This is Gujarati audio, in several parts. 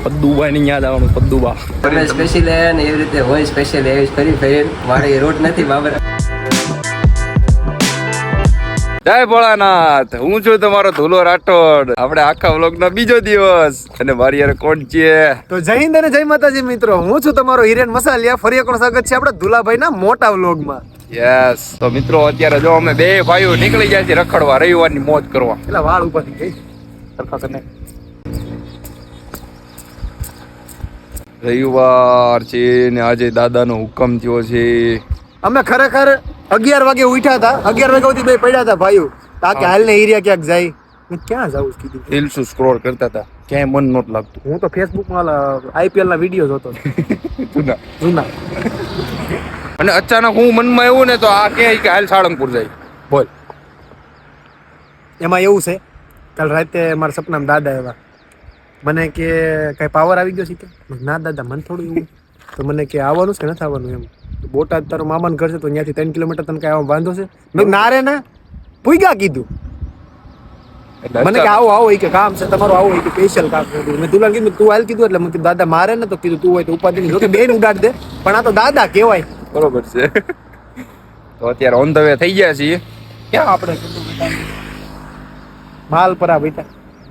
પદ્દુબા ની યાદ આવવાનું પદ્દુબા તમે સ્પેશિયલ આવ્યા ને એવી રીતે હોય સ્પેશિયલ એવી ફરી ફરી મારે રોટ નથી બાબર. જય ભોળાનાથ, હું છું તમારો ધુલો રાઠોડ. આપણે આખા વ્લોગ નો બીજો દિવસ અને મારી યાર કોણ છે? તો જય હિન્દ અને જય માતાજી મિત્રો, હું છું તમારો હિરેન મસાલિયા. ફરી એકવાર સ્વાગત છે આપણા ધુલાભાઈ ના મોટા વ્લોગ માં. યસ. તો મિત્રો અત્યારે જો અમે બે ભાઈઓ નીકળી જાય છે રખડવા, રવિવારની મોજ કરવા. એટલે વાળ ઉપર થી ગઈ સરખા કરીને રવિવાર છે ને આજે દાદાનો હુકમ થયો છે. અમે ખરેખર 11 વાગે ઉઠ્યા હતા. 11 વાગ્યા સુધી બે પડ્યા હતા ભાઈઓ. તાકે હાલ ને એરિયા ક્યાંક જાય. મેં ક્યાં જાઉં કીધું. રીલ્સ સ્ક્રોલ કરતા હતા, ક્યાંય મન નહોતું લાગતું. હું તો ફેસબુક માં IPL ના વિડીયો જોતો જૂના. અને અચાનક હું મનમાં એવું ને તો આ કે હાલ સાળંગપુર જાય. બોલ. એમાં એવું છે, કાલ રાતે મારા સપનામાં દાદા આવ્યા. મને કે કઈ પાવર આવી ગયો છે કે? ના દાદા, મને થોડું એવું. તો મને કે આવવાનું છે કે નથી આવવાનું એમ. બોટાદ તારો મામાનું ઘર છે તો ત્યાંથી 3 કિલોમીટર તને કઈ આવવા વાંધો છે? મેં ના રે ના પૂગ્યા કીધું. મને કે આવો એ કે કામ છે તમારું, આવો એ કે સ્પેશિયલ કામ છે. મેં તુલા કીધું તું હાલ કીધું એટલે મેં દાદા મારે ને તો કીધું તું હોય તો ઉપાધિ નહીં, જો કે બેન ઉડાડ દે પણ આ તો દાદા કહેવાય. બરોબર છે. તો અત્યારે ઓન ધ વે થઈ ગયા છીએ. ક્યાં આપણે માલ પર આ બેટા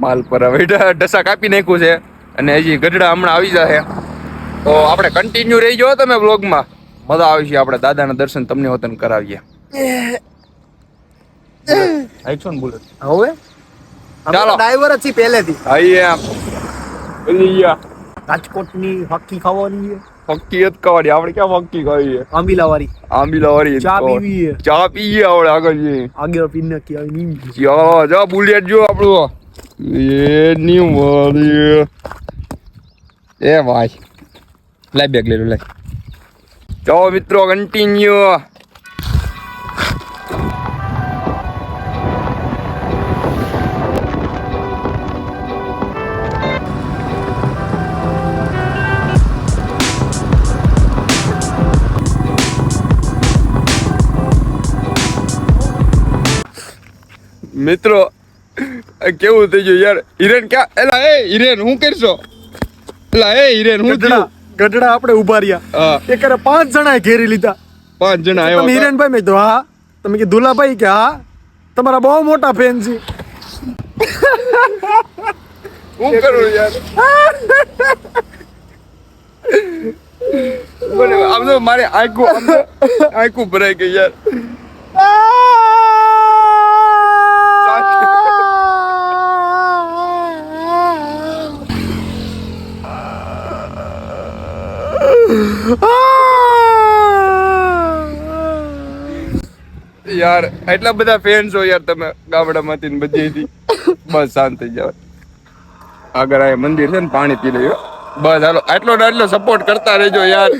માલ પર બેટા ડસા કાપી નાખ્યું છે અને હજી ગઢડા હમણાં આવી જશે. તો આપણે કન્ટિન્યુ રહી જાઓ તમે બ્લોગમાં, મજા આવી છે. આપણે દાદાના દર્શન તમને વતન કરાવીએ. આઈફોન બુલેટ હવે ચાલો. ડ્રાઈવર જ છે પહેલેથી. આઈએ બધી ગયા રાજકોટની હક્કી ખાવાની ફક્કી જ કવાડી. આપણે ક્યાં ફક્કી ખાવી છે? આંબીલા વાળી આંબીલા વાળી ચા પીવી છે. ચા પીએ આપણે આગળ જઈએ. આગળ પીને કે આવી નહીં. ચાલો જો બુલેટ જો આપણું એ ની વાળી. એ ભાઈ લાઈ બેગ લઈ લો, લાઈ. ચાલો મિત્રો કન્ટિન્યુ. મિત્રો કેવું થઈ ગયું યાર. હિરેન ક્યાં? એલા એ હિરેન હું કરશો? એલા એ હિરેન હું થયું? ગઢડા આપણે ઉભા રહ્યા. હા, એકરે 5 જણાએ ઘેરી લીધા. 5 જણા તમે આવ્યા. હિરેનભાઈ મેં તો હા. તમે કે દુલાભાઈ કે હા તમારા બહુ મોટા ફેન છે. હું કરું યાર? બોલે આમ તો મારે આંખું ભરાઈ ગઈ યાર. યાર એટલા બધા ફેન્સ હો યાર તમે ગામડામાંથી ને બધેથી. બસ શાંત થઈ જાવ. આગળ આ મંદિર છે ને, પાણી પી લઈએ. બસ હાલો, આટલો ને આટલો સપોર્ટ કરતા રહેજો યાર.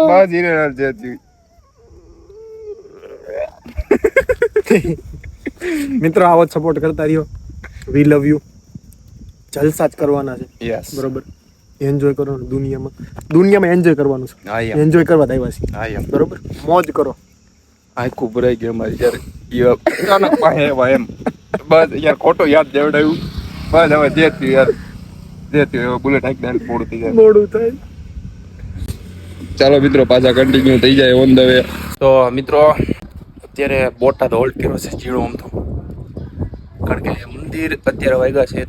બસ હિરેન છે. મિત્રો આવો જ સપોર્ટ કરતા રહ્યો. વી લવ યુ. જલસા જ કરવાના છે. યસ બરોબર. એન્જોય કરવાનું દુનિયામાં એન્જોય કરવાનું છે. હા યાર, એન્જોય કરવા જ આવ્યા છીએ. હા યાર. બરોબર, મોજ કરો. આંખું ભરાઈ ગઈ અમારી યાર. અચાનક પાસે એવા એમ. બસ યાર ખોટો યાદ દેવડાયું. બસ હવે જે થયું યાર, જે થયું. હવે બુલેટ હાઈક ડાયરેક્ટ મોડું થઈ જાય. મોડું થાય. ચાલો મિત્રો પાછા કન્ટિન્યુ થઈ જાય ઓન ધ વે. તો મિત્રો અત્યારે બોટાદ હોલ્ડ કર્યો છે ચીડો આમ તો, કારણ કે મંદિર અત્યારે વાગ્યા છે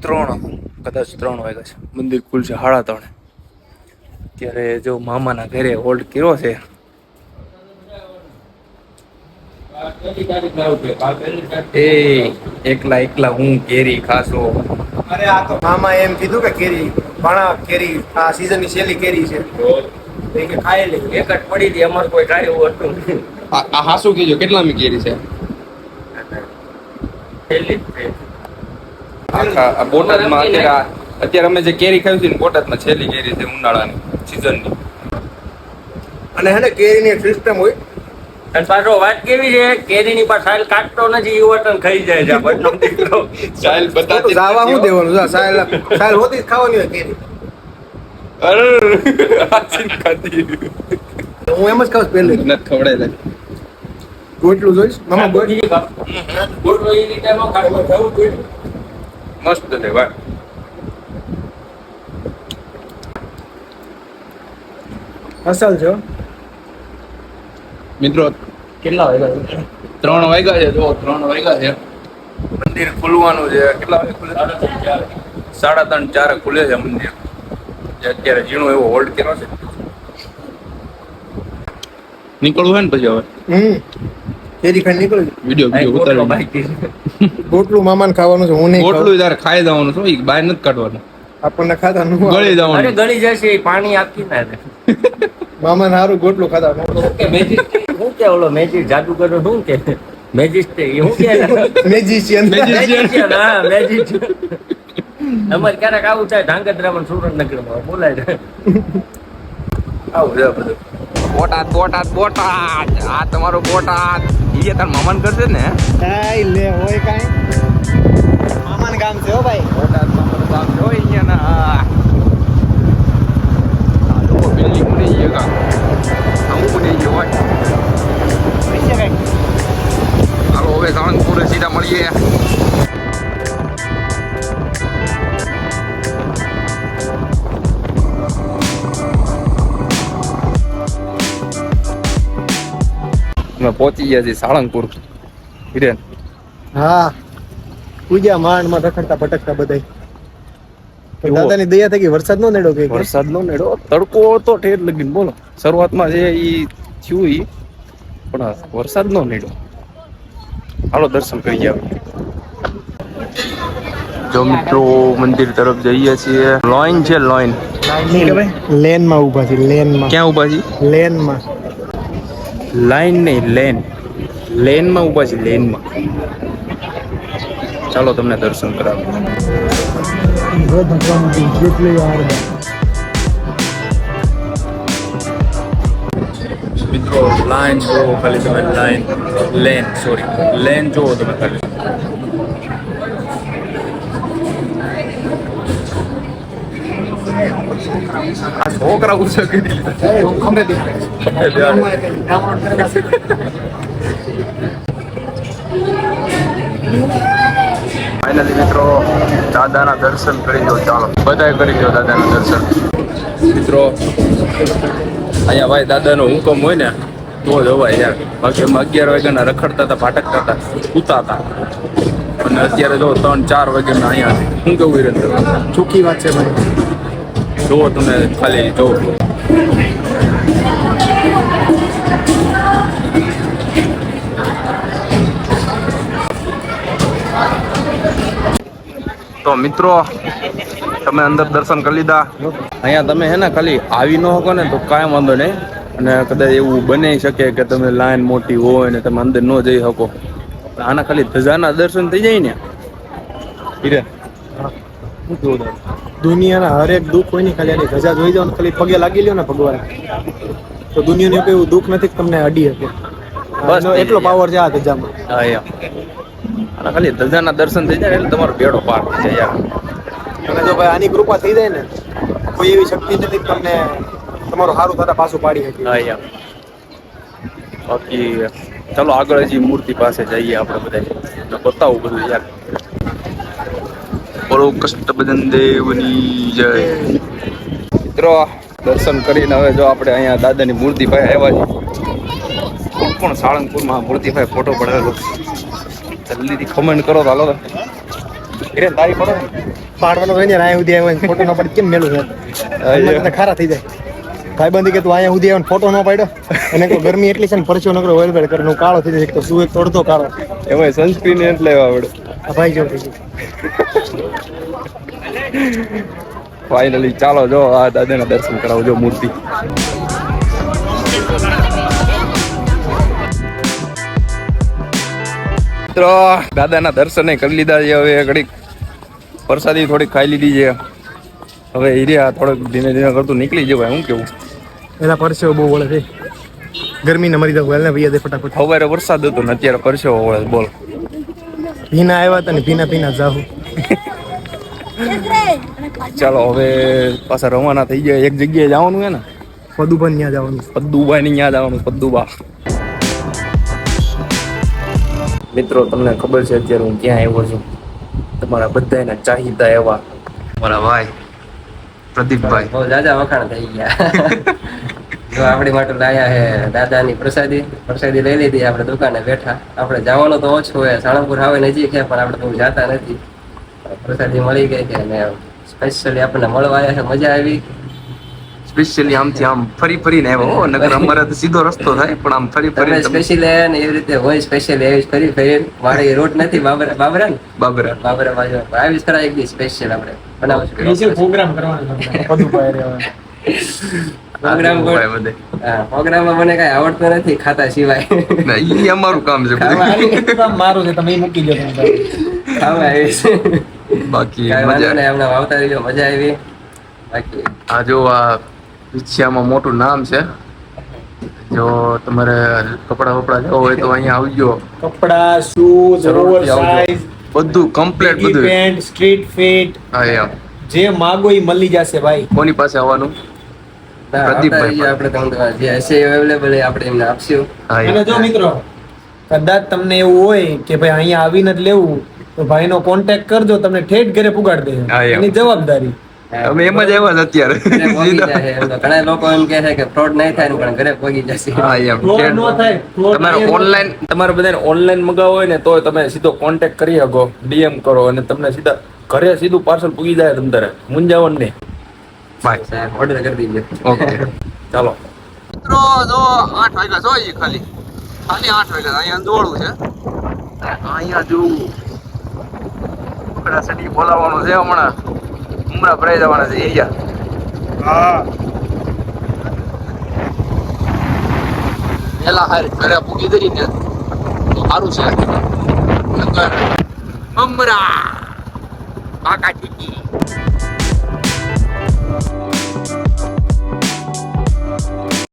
3, કદાચ 3 વાગ્યા છે. મંદિર ખુલશે 3:30. અત્યારે જો મામાના ઘરે હોલ્ડ કર્યો છે. એ એકલા હું કેરી ખાશો. અરે આ તો મામા એમ કીધું કે કેરી ભાણા કેરી આ સીઝનની છેલ્લી કેરી છે. એ કે ખાઈ લે. એક જ પડી હતી અમારે કોઈ ટ્રાય એવું હતું. આ હાસુ કીજો કેટલામી કેરી છે? છેલ્લી જ છે. આખા બોટાદમાં અત્યારે અમે જે કેરી ખાવી છે ને, બોટાદમાં છેલ્લી કેરી છે ઉનાળાની સીઝનની. અને હે ને કેરીની એક સિસ્ટમ હોય. અને પાછો વાત કેવી છે, કેરીની પર સાલ કાટતો નથી, યુવટન ખાઈ જાય છે. બટનો દીકરો ચાલ બતાતી જાવા હું દેવાનું જા સાલ હોતી જ ખાવાની હોય કેરી. અરે આચીન ખાતી હું એમ જ ખાઉં પહેલે. નથી ખવડાય લાગે. ગોટલું જોઈશ મામા બીજી ગોટલો એ રીતે ન કાઢવો જવું જોઈએ. મસ્ત છે ભાઈ. અસલ છે હો. મિત્રો કેટલા વાગ્યા 3 વાગ્યા છે. જો 3 વાગ્યા છે. મંદિર ખુલવાનું છે. કેટલા વાગે ખુલે? 3:30 4 ખુલે છે મંદિર. જે અત્યારે ઝીણો એવો હોલ્ડ કર્યો છે. નીકળવું હોય ને પછી હવે કેરી ખાઈ નીકળી વિડીયો ઉતારી બાકી ગોટલું મામાને ખાવાનું છે હું નહીં ખાઉં. ગોટલું તારે ખાઈ જવાનું શું? ઈ બહાર નથી કાઢવાનું. આપણને ખાતા નું ગળી અરે જવાનું. ગળી જશે એ પાણી આપી ના દે. મામાને સારું ગોટલું ખાતા શું કે મેજિસ્ટ્રેટ શું કે ઓલો મેજિક જાદુગર શું કે મેજિસ્ટ્રેટ શું કે મેજિશિયન મેજિશિયન હા મેજિશિયન અમારે ક્યારેક આવું થાય ધાંગધ્રામાં સુરેન્દ્રનગરમાં બોલાય છે. આવું છે બધું. બોટાદ બોટાદ બોટાદ. આ તમારો બોટાદ. ઈ તાર મામાન કરશે ને? કાઈ લે હોય કાઈ મામાને ગામ છે હો ભાઈ. બોટાદ મામાનું ગામ છે હોય અહીંયા ના. આ લોકો બિલ્ડિંગ બની ગઈ કા. આવું બની ગયું હોય. પૈસા કાઈ હાલો હવે સાળંગપુરે સીધા મળીએ. અમે પહોંચી ગયા છીએ સાળંગપુર. હિરેન હા પૂજા માંડમાં રખડતા ભટકતા બધાય એવો. દાદાની દયા થઈ ગઈ વરસાદ નો નેડો કે વરસાદ નો નેડો તડકો હતો ઠેર લગીને બોલો. શરૂઆતમાં જે ઈ થયું ઈ પણ વરસાદ નો નેડો. હાલો દર્શન કરી આવે. જો મિત્રો મંદિર તરફ જઈએ છીએ. લોઈન છે લોઈન. લેન માં ઊભા છે લેન માં ક્યાં ઊભા છીએ? લેન માં લાઈન નહીં લેન. લેનમાં ઊભા છે લેનમાં. ચાલો તમને દર્શન કરાવું. મિત્રો લાઈન જોવો ખાલી તમે. લાઈન લેન સોરી લેન જોવો તમે ખાલી. આ છોકરા ઉછળ કરી ફાઇનલી મિત્રો દાદાના દર્શન કરી દો. ચાલો બધાએ કરી દો દાદાના દર્શન. મિત્રો અહીંયા ભાઈ દાદાનો હુકમ હોય ને તો જવાય યાર. બાકી એમાં 11 વાગ્યાના રખડતા હતા, ભાટકતા હતા, સૂતા હતા. અને અત્યારે જો 3-4 વાગ્યાના અહીંયા છે. શું કેવું હિરેન્દ્ર? ચોખ્ખી વાત છે ભાઈ. જુઓ તમે ખાલી જો. તો મિત્રો તમે અંદર દર્શન કરી લીધા. અહીંયા તમે હે ને ખાલી આવી ન શકો ને તો કાંઈ વાંધો નહીં. અને કદાચ એવું બની શકે કે તમે લાઈન મોટી હોય ને તમે અંદર ન જઈ શકો. આના ખાલી ધજાના દર્શન થઈ જાય ને હિરેન. શું કેવું તારું? દુનિયાના હરેક દુઃખ હોય ને ખાલી આની ધજા જોઈ જાવ ને ખાલી પગે લાગી લ્યો ને ભગવાન તો દુનિયાનું એક એવું દુઃખ નથી કે તમને અડી શકે. બસ એનો એટલો પાવર છે આ ધજામાં. હા યાર. અને ખાલી ધજાના દર્શન થઈ જાય ને એટલે તમારો બેડો પાર થઈ જાય યાર. અને જો ભાઈ આની કૃપા થઈ જાય ને કોઈ એવી શક્તિ નથી કે તમને તમારું સારું થતા પાછું પાડી શકે. હા યાર. બાકી ચાલો આગળ હજી મૂર્તિ પાસે જઈએ આપણે બધા. બતાવું બધું યાર. બોલો કષ્ટભંજન દેવની જય. મિત્રો દર્શન કરીને હવે જો આપણે અહીંયા દાદાની મૂર્તિ પાસે આવ્યા છીએ. પણ સાળંગપુરમાં મૂર્તિ પાસે ફોટો પડાવેલો. જલ્દીથી કમેન્ટ કરો તો હાલો. હિરેન તારી પડો ને. પાડવાનો હોય ને અહીંયા સુધી આવ્યો ફોટો ન પાડી કેમ મેલું છે તમને ખારા થઈ જાય. ભાઈબંધી કે તું અહીંયા સુધી આવ્યો ફોટો ન પાડ્યો અને ગરમી એટલી છે ને પરચો નકરો વેલ વેલ કરે કાળો થઈ જાય. એક તો શું એક તોડતો કાળો એમાં સનસ્ક્રીન એટલે આવડે. આ ભાઈ જેવું થઈ ગયું. ફાઇનલી ચાલો જો આ દાદાના દર્શન કરાવજો મૂર્તિ. મિત્રો દાદાના દર્શન કરી લીધા છે. હવે ઘડીક પ્રસાદી થોડીક ખાઈ લીધી છે. હવે હીર્યા થોડોક ધીમે ધીમે કરતું નીકળી જવાય. શું કેવું? એના પરસેવો બહુ વળે છે. ગરમીને મરી જાવ વેલને ભૈયા દે ફટાફટ. સવારે વરસાદ હતો ને અત્યારે પરસેવો વળે. બોલ. ભીના આવ્યા હતા ને ભીના ભીના જાવ. ચાલો હવે પાછા રવાના થઈ ગયા. એક જગ્યાએ જવાનું છે ને પદુબન ત્યાં જવાનું. પદ્દુબા ની ત્યાં જવાનું. પદ્દુબા મિત્રો તમને ખબર છે અત્યારે હું ક્યાં આવ્યો છું? તમારા બધાના ચાહીતા એવા મારા ભાઈ પ્રદીપભાઈ. બહુ જાજા વખાણ થઈ ગયા. જો આપણી માટે લાયા હે દાદાની પ્રસાદી લઈ લીધી. આપણે દુકાને બેઠા. આપણે જવાનું તો ઓછું હોય, સાળંગપુર આવે નજીક છે, પણ આપણે બહુ જાતા નથી. પ્રસાદી મળી ગઈ છે અને સ્પેશિયલી આપણને મળવા આવ્યા છે. મજા આવી. સ્પેશિયલી આમથી આમ ફરી ફરીને આવ્યો હો, નકર અમારે તો સીધો રસ્તો થાય, પણ આમ ફરી તમે ફરીને સ્પેશિયલ આવ્યા ને એવી રીતે હોય સ્પેશિયલ આવી ફરી ફરી. મારી રૂટ નથી બાબરા ને બાબરા બાબરા બાજુ આવીશ ખરા એક દી સ્પેશિયલ આપણે બનાવશું પ્રોગ્રામ કરવાનો પદુભાઈ રહેવા. પ્રોગ્રામ બધે હા પ્રોગ્રામમાં મને કઈ આવડતું નથી ખાતા સિવાય. ના, ઈ અમારું કામ છે બધું. ખાવા કામ મારું છે, તમે ઈ મૂકી દો તમે. ખાવા આવીશ. બાકી કાંઈ વાંધો મજા. નહીં, હમણાં આવતા રહીજો, મજા આવી. બાકી આ જો આ રિક્ષામાં મોટું નામ છે. જો તમારે કપડા વપડા લેવા હોય તો અહીંયા આવજો. કપડા, શૂઝ, જરૂરથી આવજો. ઓવરસાઇઝ, બધું કમ્પ્લીટ બેગી બધું. પેન્ટ, સ્ટ્રીટ ફિટ, હા એમ. જે માગો ઈ મળી જશે ભાઈ. કોની પાસે આવવાનું? ના, આવતા પ્રદીપભાઈ રહીજો. આપણે તમને જે હશે અવેલેબલ આપણે એમને આપશું. હા અને એમ. જો મિત્રો કદાચ તમને એવું હોય કે ભાઈ અહીંયા આવીને જ લેવું, તો ભાઈનો કોન્ટેક્ટ કરજો, તમને ઠેઠ ઘરે પુગાડી દે. હા, એમ. એની જવાબદારી. અમે એમ જ આવ્યા જ અત્યારે. ઘરે પહોંચી જાય એમ તો ઘણા લોકો એમ કહે છે કે ફ્રોડ નહીં થાય ને, પણ ઘરે પહોંચી જશે. હા એમ. ફ્રોડ ન થાય, ફ્રોડ તમારે નહીં. ઓનલાઈન તમારે બધાને ઓનલાઈન મગાવવું હોય ને તો તમે સીધો કોન્ટેક્ટ કરી શકો, ડીએમ કરો અને તમને સીધા ઘરે સીધું પાર્સલ પૂગી જાય તમ તારે મૂંઝાવણ નહીં. બાય. સાહેબ ઓર્ડર કરી દીજો. ઓકે ચાલો મિત્રો. જો 8 વાગ્યા જોઈએ, ખાલી 8 વાગ્યા. અહીંયા દોડવું છે. અહીંયા જોવું પકડા સડી બોલાવવાનું છે. હમણાં ભરાઈ જવાના છે એરિયા. પેલા હારે ઘરે પૂગી જઈ ને તો સારું છે. નકર મમરા કાકા ચીકી